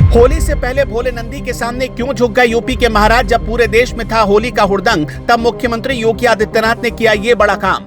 होली से पहले भोले नंदी के सामने क्यों झुक गए यूपी के महाराज? जब पूरे देश में था होली का हुड़दंग, तब मुख्यमंत्री योगी आदित्यनाथ ने किया ये बड़ा काम।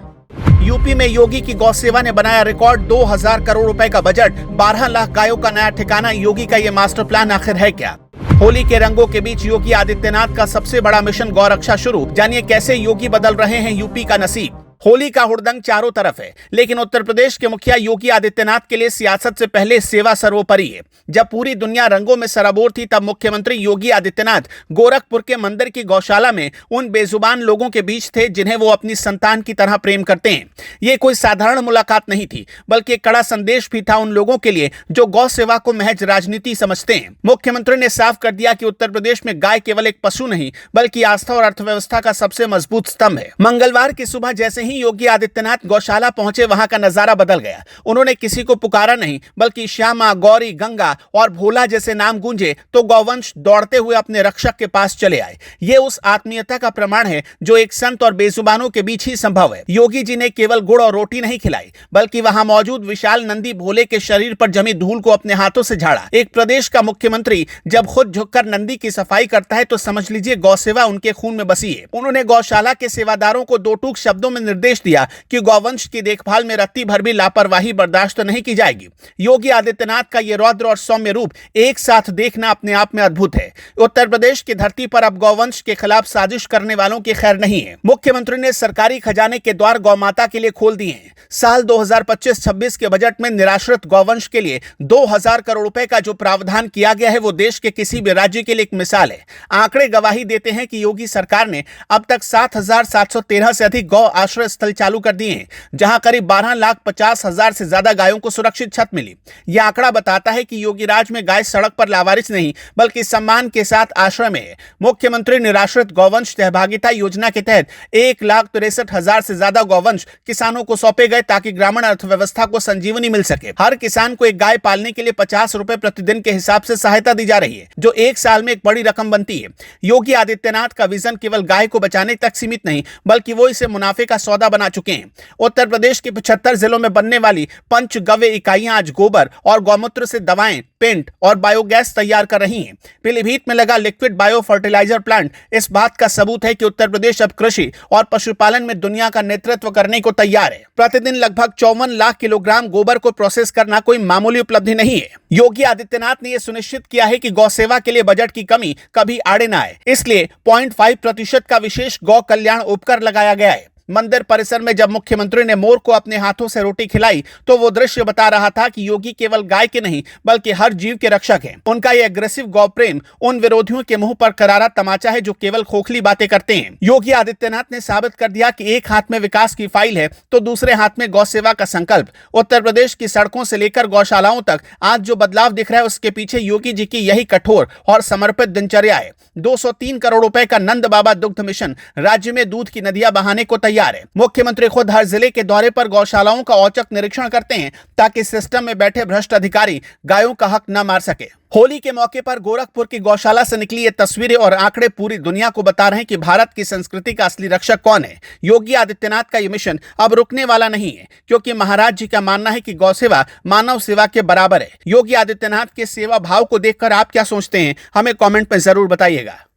यूपी में योगी की गौ सेवा ने बनाया रिकॉर्ड 2000 करोड़ रुपए का बजट, 12 लाख गायों का नया ठिकाना। योगी का ये मास्टर प्लान आखिर है क्या? होली के रंगों के बीच योगी आदित्यनाथ का सबसे बड़ा मिशन गौरक्षा शुरू। जानिए कैसे योगी बदल रहे हैं यूपी का नसीब। होली का हुड़दंग चारों तरफ है, लेकिन उत्तर प्रदेश के मुखिया योगी आदित्यनाथ के लिए सियासत से पहले सेवा सर्वोपरि है। जब पूरी दुनिया रंगों में सराबोर थी, तब मुख्यमंत्री योगी आदित्यनाथ गोरखपुर के मंदिर की गौशाला में उन बेजुबान लोगों के बीच थे जिन्हें वो अपनी संतान की तरह प्रेम करते हैं। ये कोई साधारण मुलाकात नहीं थी, बल्कि एक कड़ा संदेश भी था उन लोगों के लिए जो गौ सेवा को महज राजनीति समझते हैं। मुख्यमंत्री ने साफ कर दिया कि उत्तर प्रदेश में गाय केवल एक पशु नहीं, बल्कि आस्था और अर्थव्यवस्था का सबसे मजबूत स्तंभ है। मंगलवार की सुबह जैसे ही योगी आदित्यनाथ गौशाला पहुंचे, वहां का नजारा बदल गया। उन्होंने किसी को पुकारा नहीं, बल्कि श्यामा, गौरी, गंगा और भोला जैसे नाम गूंजे तो गौवंश दौड़ते हुए अपने रक्षक के पास चले आए। ये उस आत्मीयता का प्रमाण है जो एक संत और बेजुबानों के बीच ही संभव है। योगी जी ने केवल गुड़ और रोटी नहीं खिलाई, बल्कि वहां मौजूद विशाल नंदी भोले के शरीर पर जमी धूल को अपने हाथों से झाड़ा। एक प्रदेश का मुख्यमंत्री जब खुद झुककर नंदी की सफाई करता है, तो समझ लीजिए गौ सेवा उनके खून में बसी है। उन्होंने गौशाला के सेवादारों को दो टूक शब्दों में निर्देश दिया कि गौवंश की देखभाल में रत्ती भर भी लापरवाही बर्दाश्त नहीं की जाएगी। योगी आदित्यनाथ का यह रौद्र और सौम्य रूप एक साथ देखना अपने आप में अद्भुत है। उत्तर प्रदेश की धरती पर अब गौवंश के खिलाफ साजिश करने वालों की खैर नहीं है। मुख्यमंत्री ने सरकारी खजाने के द्वार गौमाता के लिए खोल दिए हैं। साल 2025-26 के बजट में निराश्रित गौवंश के लिए 2000 करोड़ रुपए का जो प्रावधान किया गया है, वो देश के किसी भी राज्य के लिए एक मिसाल है। आंकड़े गवाही देते हैं कि योगी सरकार ने अब तक 7713 से अधिक गौ आश्रय स्थल चालू कर दिए हैं, जहां करीब 12,50,000 से ज्यादा गायों को सुरक्षित छत मिली। यह आंकड़ा बताता है कि योगी राज में गाय सड़क पर लावारिस नहीं, बल्कि सम्मान के साथ आश्रय में है। मुख्यमंत्री निराश्रित गौवंश सहभागिता योजना के तहत 1,63,000 से ज्यादा गौवंश किसानों को सौंपे गए, ताकि ग्रामीण अर्थव्यवस्था को संजीवनी मिल सके। हर किसान को एक गाय पालने के लिए 50 रुपए प्रतिदिन के हिसाब से सहायता दी जा रही है, जो एक साल में एक बड़ी रकम बनती है। योगी आदित्यनाथ का विजन केवल गाय को बचाने तक सीमित नहीं, बल्कि वो इसे मुनाफे का सौदा बना चुके हैं। उत्तर प्रदेश के 75 जिलों में बनने वाली पंचगव्य इकाइयां आज गोबर और गौमूत्र से दवाएं, पेंट और बायोगैस तैयार कर रही हैं। पीलीभीत में लगा लिक्विड बायो फर्टिलाइजर प्लांट इस बात का सबूत है कि उत्तर प्रदेश अब कृषि और पशुपालन में दुनिया का नेतृत्व करने को तैयार है। प्रतिदिन लगभग 54 लाख किलोग्राम गोबर को प्रोसेस करना कोई मामूली उपलब्धि नहीं है। योगी आदित्यनाथ ने यह सुनिश्चित किया है कि गौ सेवा के लिए बजट की कमी कभी आड़े न आए, इसलिए 0.5% का विशेष गौ कल्याण उपकर लगाया गया है। मंदिर परिसर में जब मुख्यमंत्री ने मोर को अपने हाथों से रोटी खिलाई, तो वो दृश्य बता रहा था कि योगी केवल गाय के नहीं, बल्कि हर जीव के रक्षक हैं। उनका ये एग्रेसिव गौ प्रेम उन विरोधियों के मुंह पर करारा तमाचा है जो केवल खोखली बातें करते हैं। योगी आदित्यनाथ ने साबित कर दिया कि एक हाथ में विकास की फाइल है, तो दूसरे हाथ में गौ सेवा का संकल्प। उत्तर प्रदेश की सड़कों से लेकर गौशालाओं तक आज जो बदलाव दिख रहा है, उसके पीछे योगी जी की यही कठोर और समर्पित दिनचर्या है। 203 करोड़ रुपए का नंद बाबा दुग्ध मिशन राज्य में दूध की नदियां बहाने को तैयार है। मुख्यमंत्री खुद हर जिले के दौरे पर गौशालाओं का औचक निरीक्षण करते हैं, ताकि सिस्टम में बैठे भ्रष्ट अधिकारी गायों का हक न मार सके। होली के मौके पर गोरखपुर की गौशाला से निकली ये तस्वीरें और आंकड़े पूरी दुनिया को बता रहे हैं कि भारत की संस्कृति का असली रक्षक कौन है। योगी आदित्यनाथ का ये मिशन अब रुकने वाला नहीं है, क्योंकि महाराज जी का मानना है कि गौ सेवा मानव सेवा के बराबर है। योगी आदित्यनाथ के सेवा भाव को देखकर आप क्या सोचते हैं, हमें कमेंट में जरूर बताइएगा।